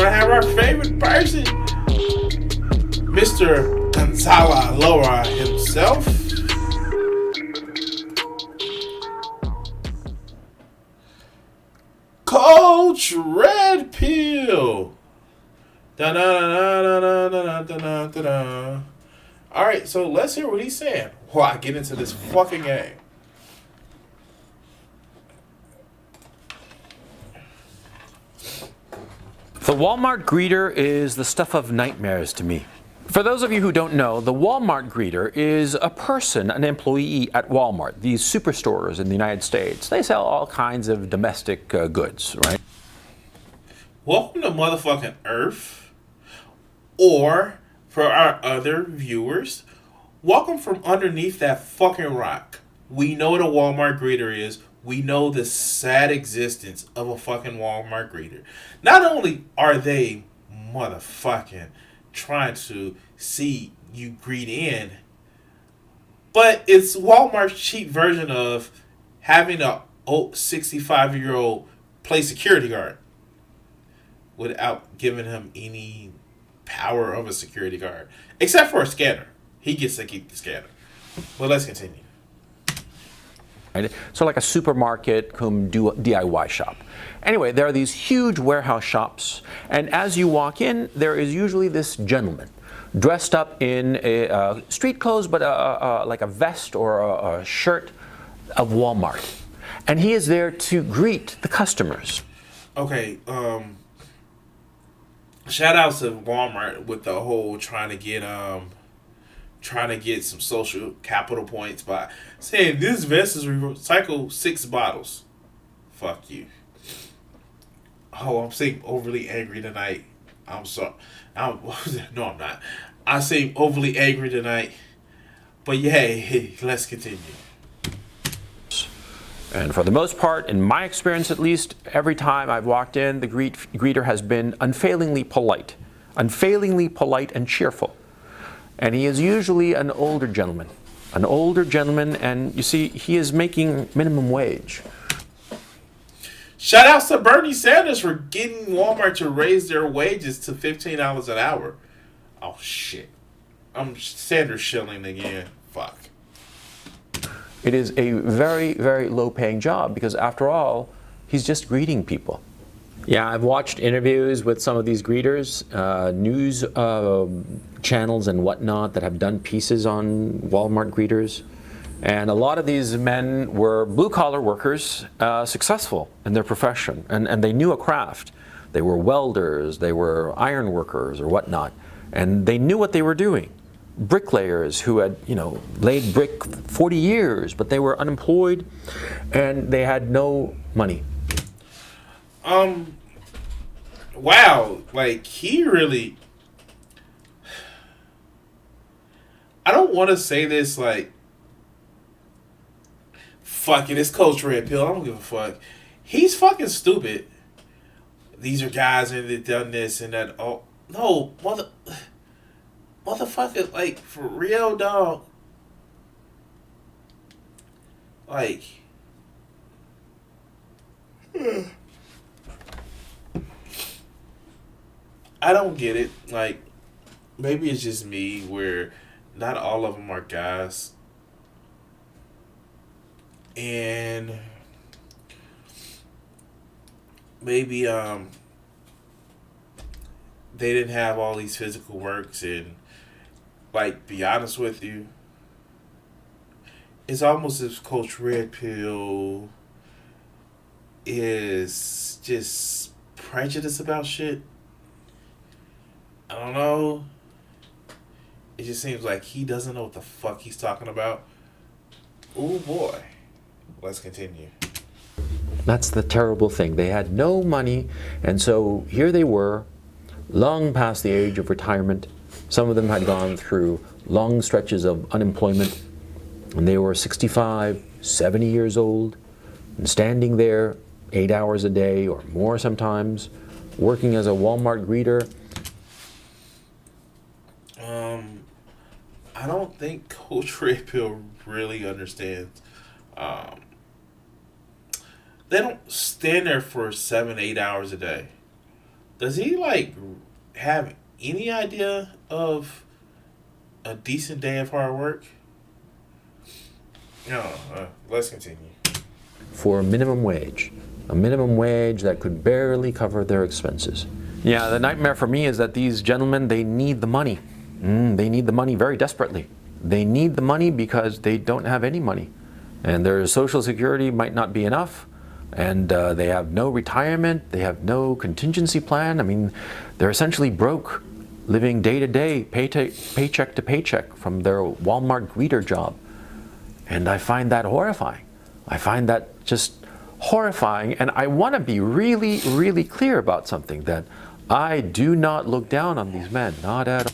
gonna have our favorite person, Mr. Gonzalo Laura himself. Coach Red Pill. Da-da-da-da-da-da-da-da-da. All right, so let's hear what he's saying while I get into this fucking game. The Walmart greeter is the stuff of nightmares to me. For those of you who don't know, the Walmart greeter is a person, an employee at Walmart, these superstores in the United States. They sell all kinds of domestic goods, right? Welcome to motherfucking Earth. Or, for our other viewers, welcome from underneath that fucking rock. We know what a Walmart greeter is. We know the sad existence of a fucking Walmart greeter. Not only are they motherfucking trying to see you greet in, but it's Walmart's cheap version of having a 65-year-old play security guard without giving him any power of a security guard, except for a scanner. He gets to keep the scanner. But let's continue. So like a supermarket cum DIY shop. Anyway, there are these huge warehouse shops, and as you walk in, there is usually this gentleman dressed up in street clothes, but like a vest or a shirt of Walmart. And he is there to greet the customers. Okay, shout outs to Walmart with the whole trying to get some social capital points by saying this vest is recycle 6 bottles. Fuck you. Oh, I'm saying overly angry tonight. I'm sorry. No, I'm not. I seem overly angry tonight. But yeah, hey, let's continue. And for the most part, in my experience at least, every time I've walked in, the greeter has been unfailingly polite and cheerful. And he is usually an older gentleman, and you see, he is making minimum wage. Shout outs to Bernie Sanders for getting Walmart to raise their wages to $15 an hour. Oh shit. I'm Sanders shilling again. Fuck. It is a very, very low paying job because after all, he's just greeting people. Yeah, I've watched interviews with some of these greeters, news channels and whatnot that have done pieces on Walmart greeters. And a lot of these men were blue-collar workers, successful in their profession, and they knew a craft. They were welders, they were iron workers or whatnot, and they knew what they were doing. Bricklayers who had, laid brick 40 years, but they were unemployed and they had no money. Wow, like he really, I don't want to say this like, fuck it, it's Coach Red Pill, I don't give a fuck. He's fucking stupid. These are guys and they've done this and that. Oh, no, motherfucker, like, for real, dog. Like, I don't get it. Like, maybe it's just me where not all of them are guys. And maybe they didn't have all these physical works, and like, be honest with you, it's almost as if Coach Red Pill is just prejudiced about shit. I don't know. It just seems like he doesn't know what the fuck he's talking about. Oh boy. Let's continue. That's the terrible thing. They had no money, and so here they were, long past the age of retirement. Some of them had gone through long stretches of unemployment, and they were 65, 70 years old, and standing there 8 hours a day or more sometimes, working as a Walmart greeter. I don't think Coach Red Pill really understands. They don't stand there for 7-8 hours a day. does he like have any idea of a decent day of hard work? No, let's continue. For a minimum wage that could barely cover their expenses. Yeah, the nightmare for me is that these gentlemen, they need the money. They need the money very desperately. They need the money because they don't have any money. And their Social Security might not be enough. And they have no retirement. They have no contingency plan. I mean, they're essentially broke, living day to day, paycheck to paycheck from their Wal-mart greeter job. And I find that horrifying. I find that just horrifying. And I want to be really, really clear about something, that I do not look down on these men, not at all.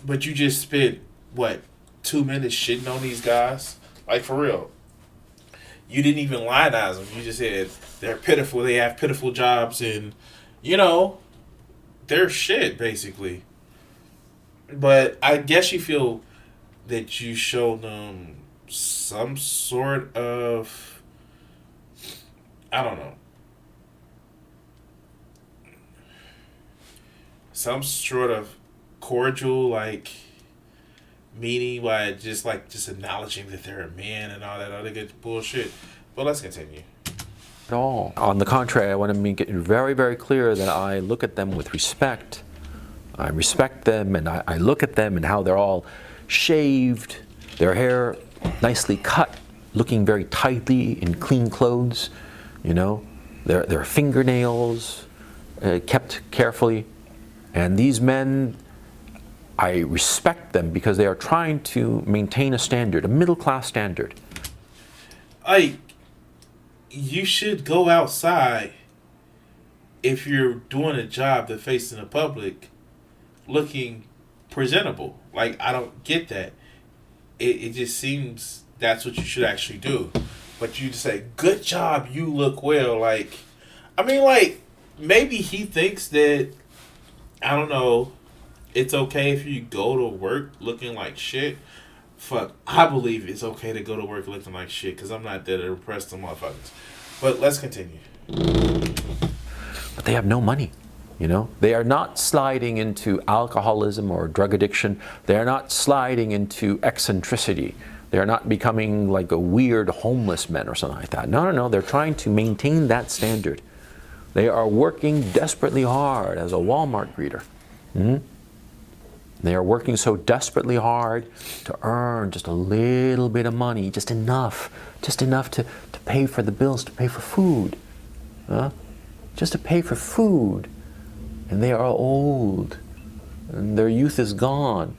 But you just spent, what, 2 minutes shitting on these guys? Like, for real. You didn't even lionize them. You just said they're pitiful, they have pitiful jobs, and, they're shit, basically. But I guess you feel that you showed them some sort of, I don't know, some sort of cordial, like, meaning by just acknowledging that they're a man and all that other good bullshit. But let's continue. At all. On the contrary, I want to make it very, very clear that I look at them with respect. I respect them, and I look at them and how they're all shaved, their hair nicely cut, looking very tightly in clean clothes, their fingernails kept carefully. And these men, I respect them because they are trying to maintain a standard, a middle-class standard. You should go outside if you're doing a job that facing the public looking presentable. Like, I don't get that. It just seems that's what you should actually do. But you just say, good job, you look well. Maybe he thinks that, I don't know, it's okay if you go to work looking like shit. Fuck, I believe it's okay to go to work looking like shit because I'm not there to impress the motherfuckers. But let's continue. But they have no money, They are not sliding into alcoholism or drug addiction. They are not sliding into eccentricity. They are not becoming like a weird homeless men or something like that. No. They're trying to maintain that standard. They are working desperately hard as a Wal-mart greeter. They are working so desperately hard to earn just a little bit of money, just enough to pay for the bills, to pay for food. Just to pay for food. And they are old, and their youth is gone.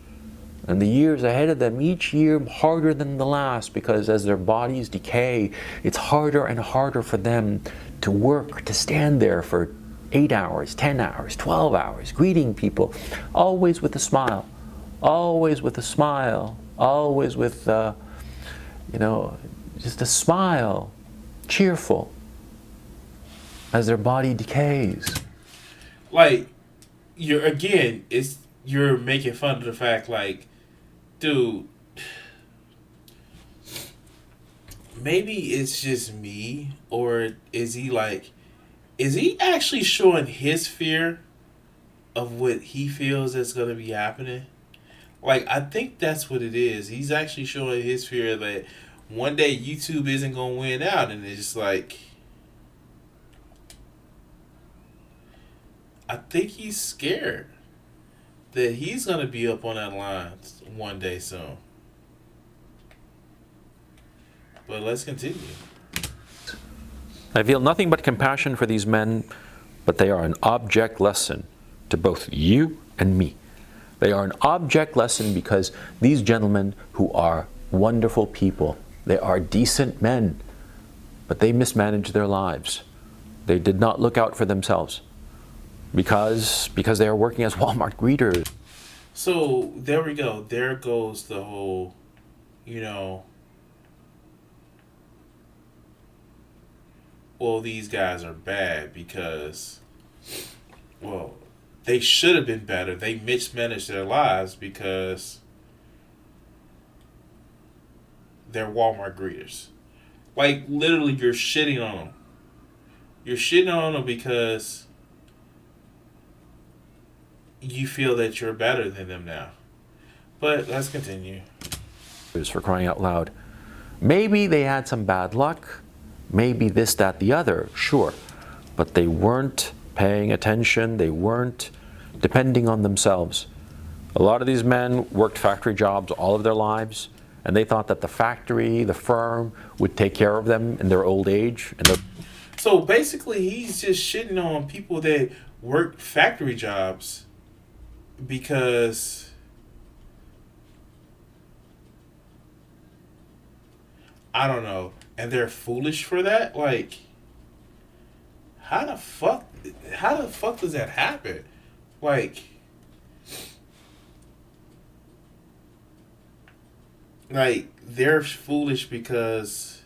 And the years ahead of them, each year harder than the last, because as their bodies decay, it's harder and harder for them to work, to stand there for 8 hours, 10 hours, 12 hours, greeting people, always with a smile, always with a smile, always with, just a smile, cheerful, as their body decays. You're making fun of the fact, dude, maybe it's just me, or is he actually showing his fear of what he feels that's going to be happening? I think that's what it is. He's actually showing his fear that one day YouTube isn't going to win out, and it's just I think he's scared that he's going to be up on that line one day soon. But let's continue. I feel nothing but compassion for these men, but they are an object lesson to both you and me. They are an object lesson because these gentlemen, who are wonderful people, they are decent men, but they mismanaged their lives. They did not look out for themselves because they are working as Wal-mart greeters. So there we go. There goes the whole, well, these guys are bad because, well, they should have been better. They mismanaged their lives because they're Walmart greeters. Literally, you're shitting on them. You're shitting on them because you feel that you're better than them now. But let's continue. For crying out loud. Maybe they had some bad luck, maybe this, that, the other, sure. But they weren't paying attention, they weren't depending on themselves. A lot of these men worked factory jobs all of their lives, and they thought that the factory, the firm, would take care of them in their old age. So basically, he's just shitting on people that work factory jobs because I don't know, and they're foolish for that. Like, how the fuck? How the fuck does that happen? Like, they're foolish because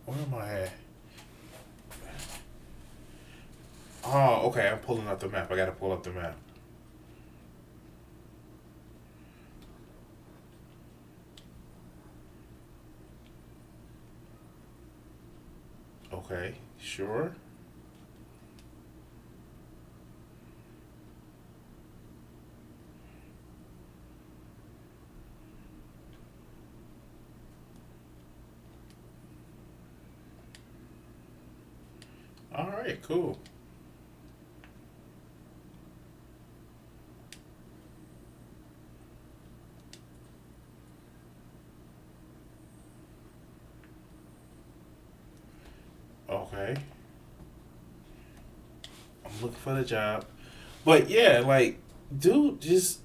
where am I at? Oh, okay. I'm pulling up the map. I gotta pull up the map. Okay, sure. All right, cool. Okay. I'm looking for the job. But yeah, like, dude, it's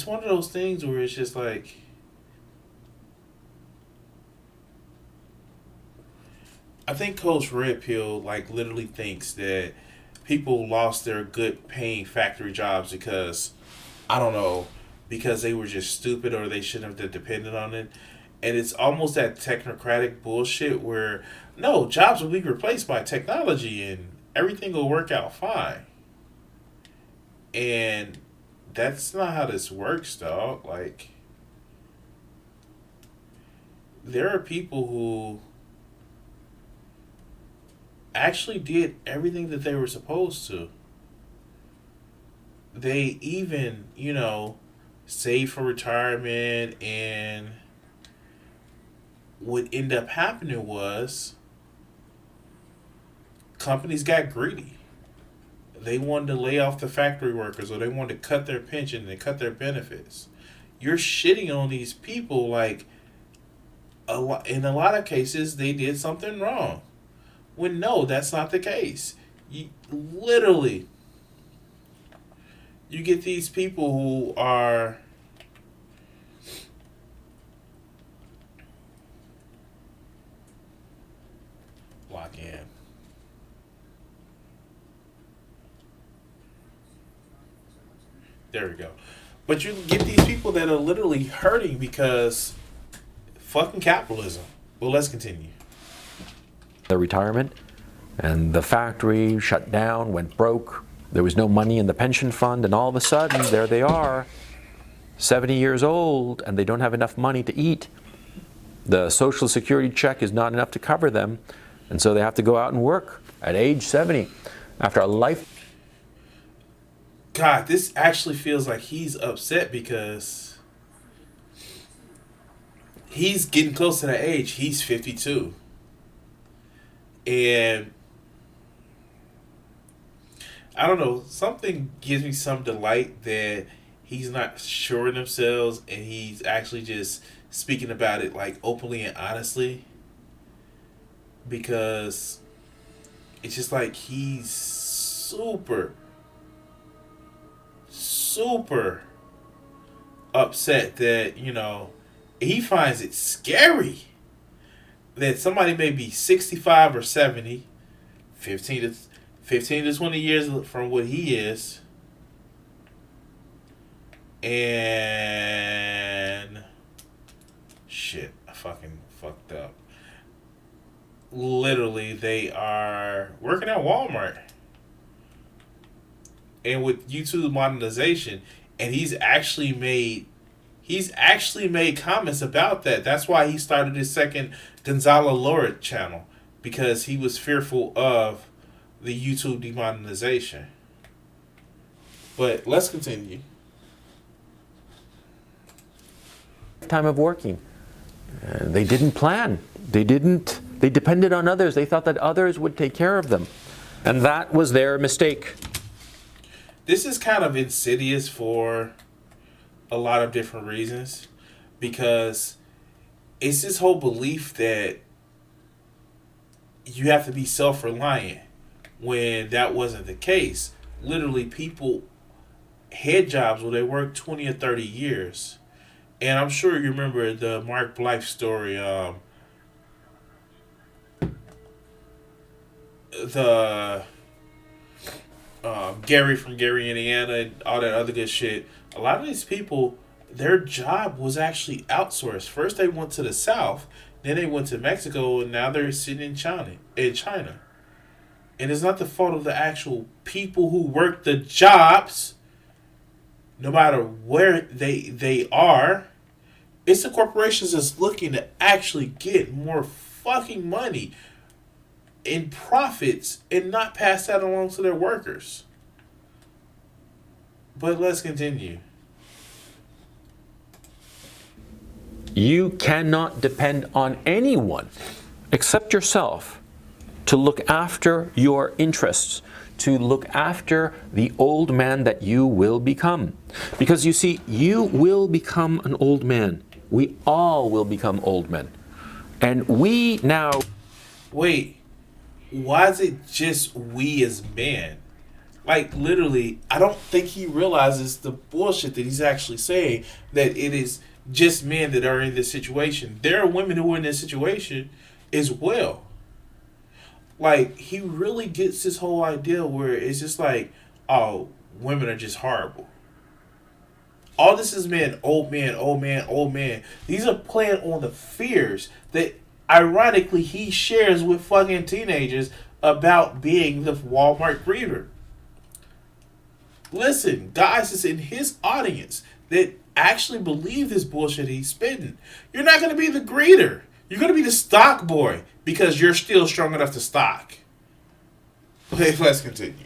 one of those things where it's just like, I think Coach Red Pill, like, literally thinks that people lost their good paying factory jobs because, I don't know, because they were just stupid or they shouldn't have depended on it. And it's almost that technocratic bullshit where, no, jobs will be replaced by technology and everything will work out fine. And that's not how this works, dog. Like, there are people who actually did everything that they were supposed to. They even, saved for retirement, and what ended up happening was companies got greedy. They wanted to lay off the factory workers or they wanted to cut their pension and cut their benefits. You're shitting on these people like in a lot of cases they did something wrong. When no, that's not the case. You literally you get these people who are lock in. There we go. But you get these people that are literally hurting because fucking capitalism. Well, let's continue. Their retirement, and the factory shut down, went broke. There was no money in the pension fund, and all of a sudden, there they are, 70 years old, and they don't have enough money to eat. The Social Security check is not enough to cover them, and so they have to go out and work at age 70 after a life. God, this actually feels like he's upset because he's getting close to that age. He's 52. And I don't know, something gives me some delight that he's not sure in himself and he's actually just speaking about it like openly and honestly, because it's just like he's super upset that, he finds it scary that somebody may be 65 or 70, 15 to 20 years from what he is, and shit, I fucking fucked up. Literally, they are working at Wal-mart. And with YouTube monetization, and he's actually made comments about that. That's why he started his second Gonzalo Lord channel, because he was fearful of the YouTube demonetization. But let's continue. Time of working. They didn't plan. They depended on others. They thought that others would take care of them. And that was their mistake. This is kind of insidious for a lot of different reasons, because it's this whole belief that you have to be self-reliant when that wasn't the case. Literally, people had jobs where they worked 20 or 30 years. And I'm sure you remember the Mark Blythe story. The Gary from Gary, Indiana, and all that other good shit. A lot of these people, their job was actually outsourced. First, they went to the South, then they went to Mexico, and now they're sitting in China. And it's not the fault of the actual people who work the jobs, no matter where they are. It's the corporations that's looking to actually get more fucking money in profits and not pass that along to their workers. But let's continue. You cannot depend on anyone except yourself to look after your interests, to look after the old man that you will become. Because you see, you will become an old man. We all will become old men. And we now... Wait, why is it just we as men? Like, literally, I don't think he realizes the bullshit that he's actually saying, that it is just men that are in this situation. There are women who are in this situation as well. Like, he really gets this whole idea where it's just like, oh, women are just horrible. All this is men, old man, old man, old man. These are playing on the fears that, ironically, he shares with fucking teenagers about being the Wal-mart greeter. Listen, guys, it's in his audience that actually believe this bullshit he's spitting. You're not going to be the greeter. You're going to be the stock boy because you're still strong enough to stock. Okay, let's continue.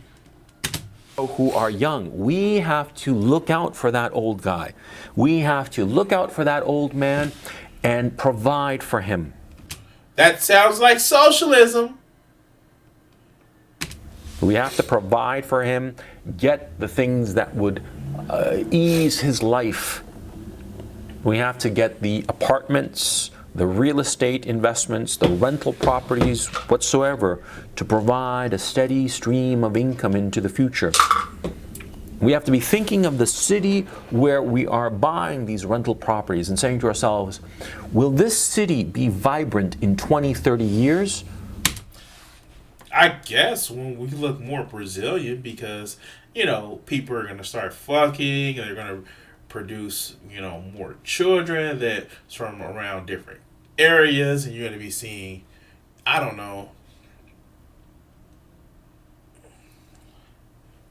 Who are young, we have to look out for that old guy. We have to look out for that old man and provide for him. That sounds like socialism. We have to provide for him, get the things that would ease his life. We have to get the apartments, the real estate investments, the rental properties, whatsoever, to provide a steady stream of income into the future. We have to be thinking of the city where we are buying these rental properties and saying to ourselves, will this city be vibrant in 20, 30 years? I guess when we look more Brazilian, because, you know, people are going to start fucking and they're going to produce, you know, more children that's from around different areas, and you're going to be seeing, I don't know,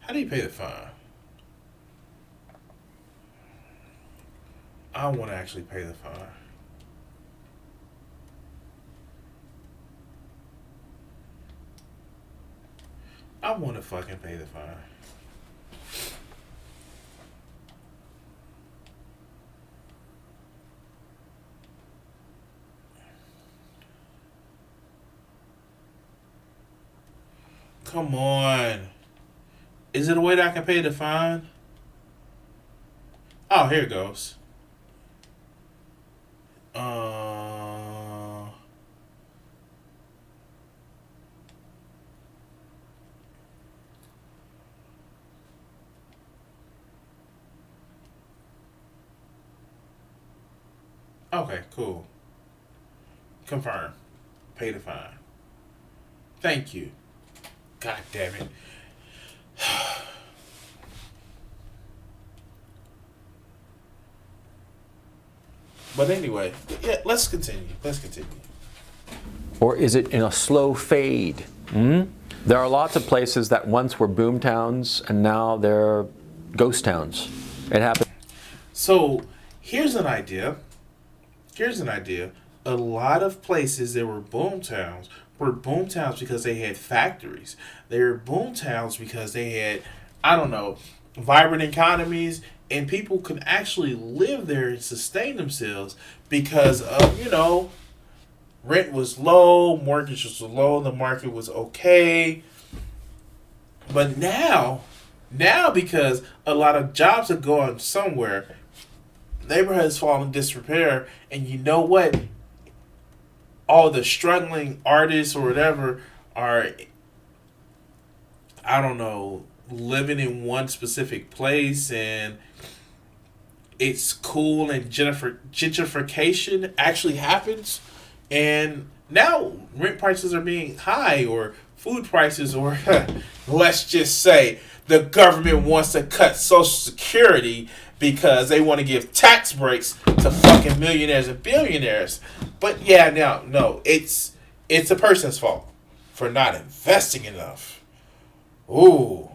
how do you pay the fine? I want to actually pay the fine. I want to fucking pay the fine. Come on. Is it a way that I can pay the fine? Oh, here it goes. Okay, cool. Confirm. Pay the fine. Thank you. God damn it. But anyway, yeah, let's continue. Or is it in a slow fade? There are lots of places that once were boom towns and now they're ghost towns. It happens. So here's an idea. A lot of places that were boom towns because they had factories. They were boom towns because they had, I don't know, vibrant economies, and people can actually live there and sustain themselves because of, rent was low, mortgage was low, the market was okay. But now because a lot of jobs are going somewhere, neighborhoods fall in disrepair, and you know what? All the struggling artists or whatever are, I don't know, living in one specific place, and it's cool, and gentrification actually happens, and now rent prices are being high, or food prices, or let's just say the government wants to cut Social Security because they want to give tax breaks to fucking millionaires and billionaires. But yeah, no, it's a person's fault for not investing enough. Ooh.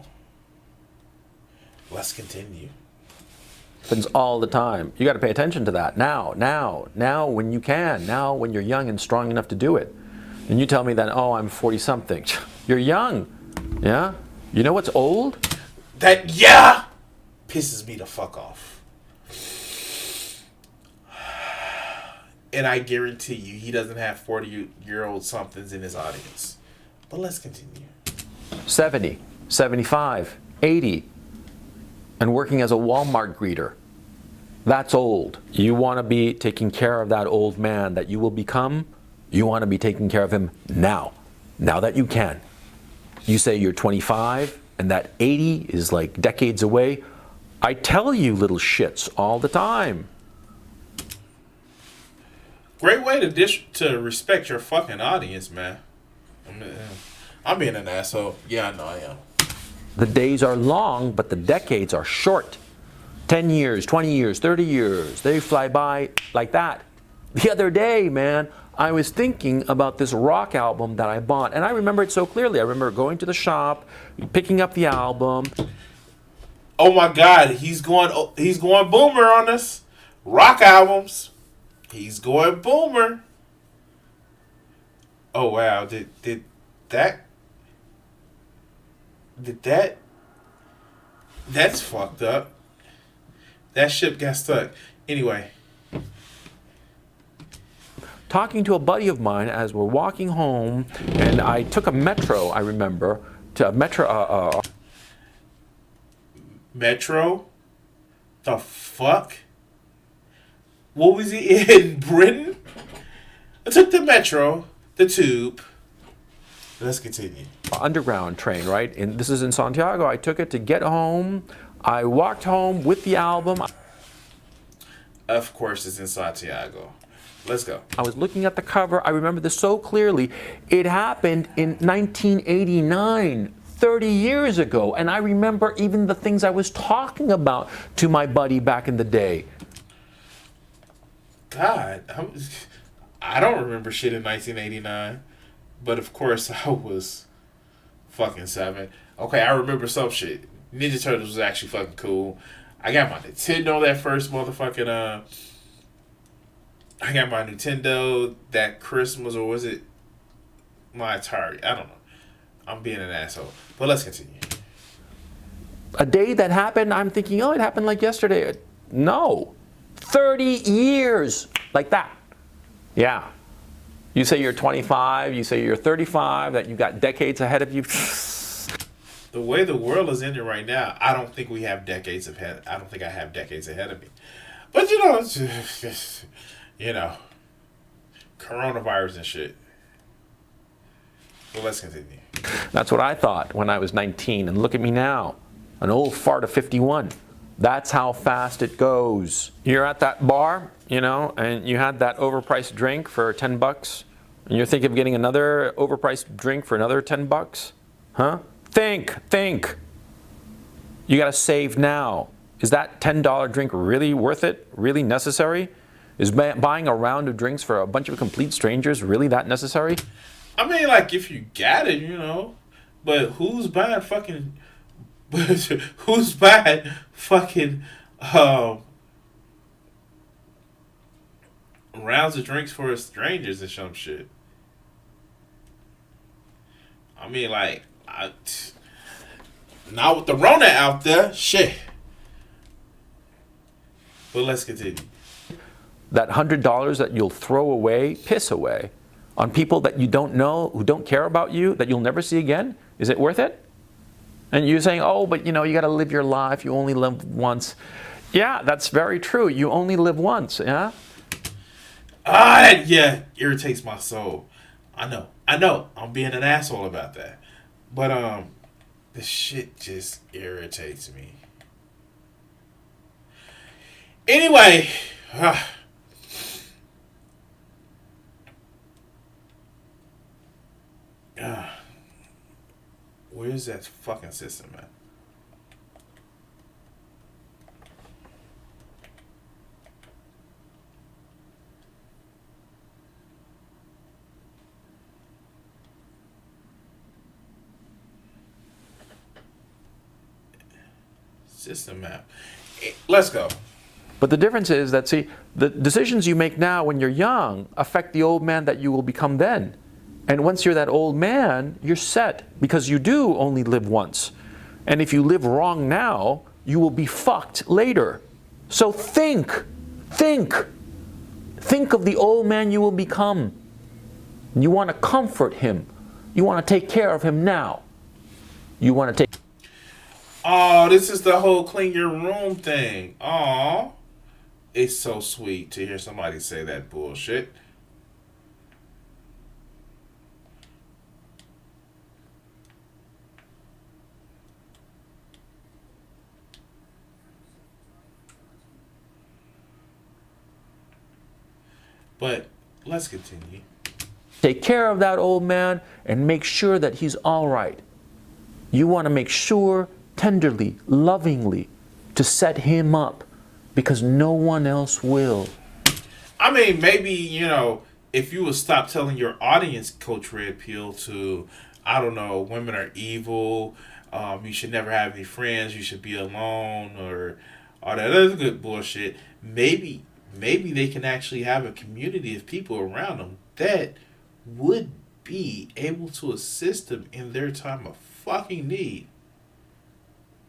Let's continue. Happens all the time. You got to pay attention to that now when you can, now when you're young and strong enough to do it. And you tell me that, oh, I'm 40 something. You're young. Yeah? You know what's old? That pisses me the fuck off. And I guarantee you he doesn't have 40-year-old somethings in his audience. But let's continue. 70, 75, 80, and working as a Wal-mart greeter. That's old. You want to be taking care of that old man that you will become. You want to be taking care of him now that you can. You say you're 25 and that 80 is like decades away. I tell you little shits all the time. Great way to respect your fucking audience, man. I'm being an asshole. Yeah, I know I am. The days are long, but the decades are short. 10 years, 20 years, 30 years, they fly by like that. The other day, man, I was thinking about this rock album that I bought, and I remember it so clearly. I remember going to the shop, picking up the album. Oh my God, he's going boomer on us. Rock albums. He's going boomer. Oh wow, did that that's fucked up. That ship got stuck. Anyway. Talking to a buddy of mine as we're walking home, and I took a metro, I remember, to a metro. Metro? The fuck? What was he in Britain? I took the metro, the tube. Let's continue. Underground train, right? And this is in Santiago. I took it to get home. I walked home with the album. Of course, it's in Santiago. Let's go. I was looking at the cover. I remember this so clearly. It happened in 1989, 30 years ago. And I remember even the things I was talking about to my buddy back in the day. God, I don't remember shit in 1989. But of course, I was fucking 7. Okay, I remember some shit. Ninja Turtles was actually fucking cool. I got my Nintendo that first motherfucking, I got my Nintendo that Christmas, or was it my Atari? I don't know. I'm being an asshole. But let's continue. A day that happened, I'm thinking, oh, it happened like yesterday. No. 30 years like that. Yeah. You say you're 25, you say you're 35, that you got decades ahead of you. The way the world is ending right now, I don't think we have decades ahead. I don't think I have decades ahead of me. But it's just, coronavirus and shit. Well, let's continue. That's what I thought when I was 19, and look at me now, an old fart of 51. That's how fast it goes. You're at that bar, and you had that overpriced drink for $10, and you're thinking of getting another overpriced drink for another $10? Huh? Think. You gotta save now. Is that $10 drink really worth it? Really necessary? Is buying a round of drinks for a bunch of complete strangers really that necessary? I mean, like, if you got it, but who's buying fucking rounds of drinks for strangers or some shit? I mean, like, Not with the Rona out there. Shit. But let's continue. That $100 that you'll throw away, piss away, on people that you don't know, who don't care about you, that you'll never see again, is it worth it? And you're saying, oh, but you got to live your life. You only live once. Yeah, that's very true. You only live once, yeah? Yeah, irritates my soul. I know. I'm being an asshole about that. But, the shit just irritates me. Anyway, where's that fucking system at? System map. Let's go. But the difference is that, see, the decisions you make now when you're young affect the old man that you will become then. And once you're that old man, you're set, because you do only live once. And if you live wrong now, you will be fucked later. So think of the old man you will become. You want to comfort him. You want to take care of him now. You want to take... Oh, this is the whole clean your room thing. Oh, it's so sweet to hear somebody say that bullshit. But let's continue. Take care of that old man and make sure that he's all right. You want to make sure tenderly, lovingly, to set him up, because no one else will. I mean, maybe, if you would stop telling your audience, Coach Red Pill, to, I don't know, women are evil, you should never have any friends, you should be alone, or all that other good bullshit, maybe they can actually have a community of people around them that would be able to assist them in their time of fucking need.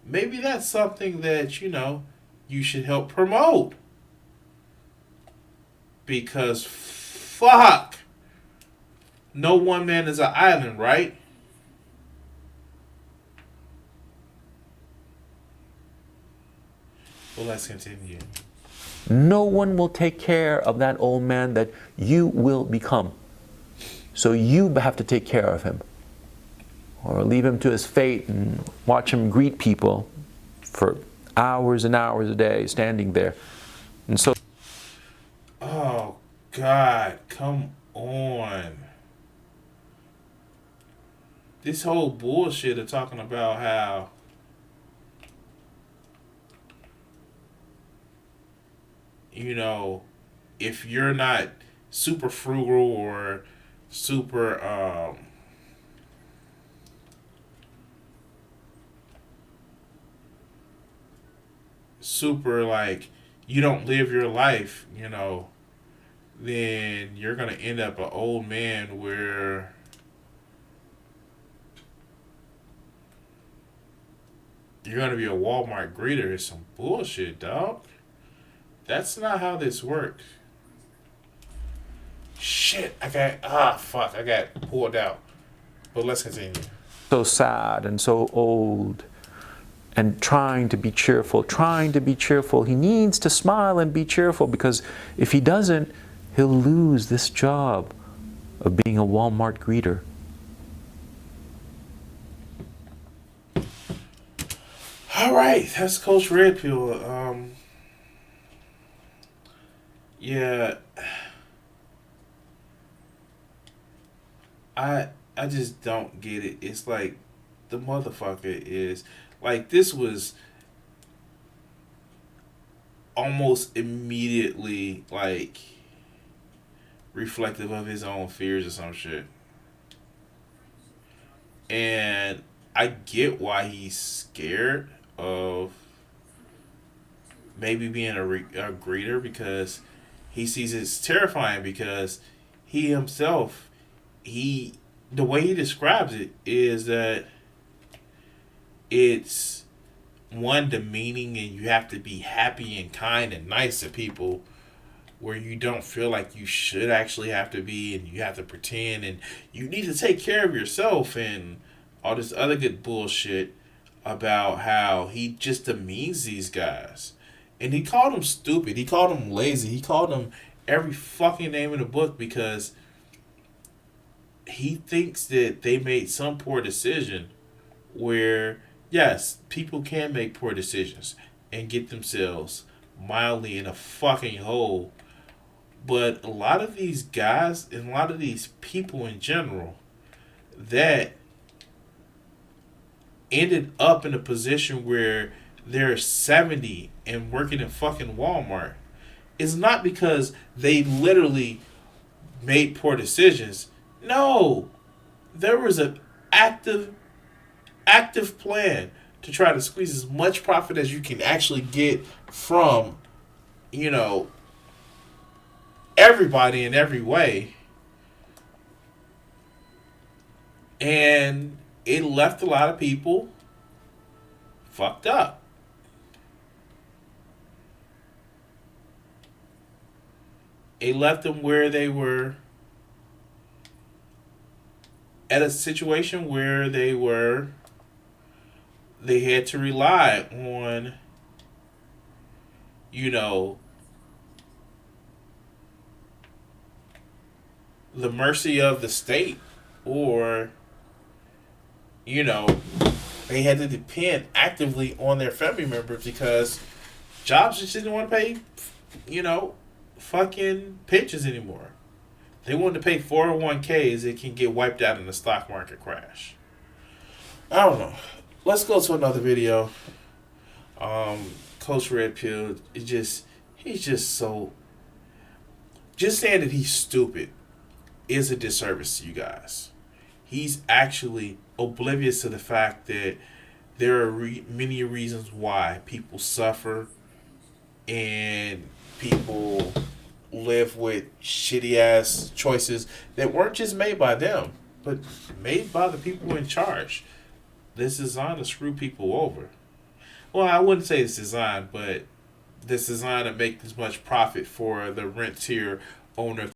Maybe that's something that, you should help promote. Because, fuck, no one man is an island, right? Well, let's continue. No one will take care of that old man that you will become. So you have to take care of him. Or leave him to his fate and watch him greet people for hours and hours a day, standing there. And so... Oh, God, come on. This whole bullshit of talking about how if you're not super frugal or super like you don't live your life, then you're gonna end up an old man where you're gonna be a Wal-mart greeter. It's some bullshit, dog. That's not how this works. Shit, I got pulled out. But let's continue. So sad and so old and trying to be cheerful. He needs to smile and be cheerful, because if he doesn't, he'll lose this job of being a Wal-mart greeter. All right, that's Coach Red Pill. Yeah, I just don't get it. It's like the motherfucker is like, this was almost immediately like reflective of his own fears or some shit. And I get why he's scared of maybe being a greeter, because he sees it's terrifying, because he himself, the way he describes it is that it's one demeaning, and you have to be happy and kind and nice to people where you don't feel like you should actually have to be, and you have to pretend, and you need to take care of yourself, and all this other good bullshit about how he just demeans these guys. And he called them stupid. He called them lazy. He called them every fucking name in the book because he thinks that they made some poor decision where, yes, people can make poor decisions and get themselves mildly in a fucking hole. But a lot of these guys and a lot of these people in general that ended up in a position where they're 70 and working in fucking Wal-mart is not because they literally made poor decisions. No, there was an active plan to try to squeeze as much profit as you can actually get from, you know, everybody in every way. And it left a lot of people fucked up. It left them where they were at a situation where they had to rely on, you know, the mercy of the state, or, you know, they had to depend actively on their family members because jobs just didn't want to pay, you know, fucking pensions anymore. They wanted to pay 401ks that can get wiped out in the stock market crash. I don't know. Let's go to another video. Coach Red Pill, he's just so, just saying that he's stupid is a disservice to you guys. He's actually oblivious to the fact that there are many reasons why people suffer and people live with shitty ass choices that weren't just made by them, but made by the people in charge. This is designed to screw people over. Well, I wouldn't say it's designed, but this is designed to make as much profit for the rentier owner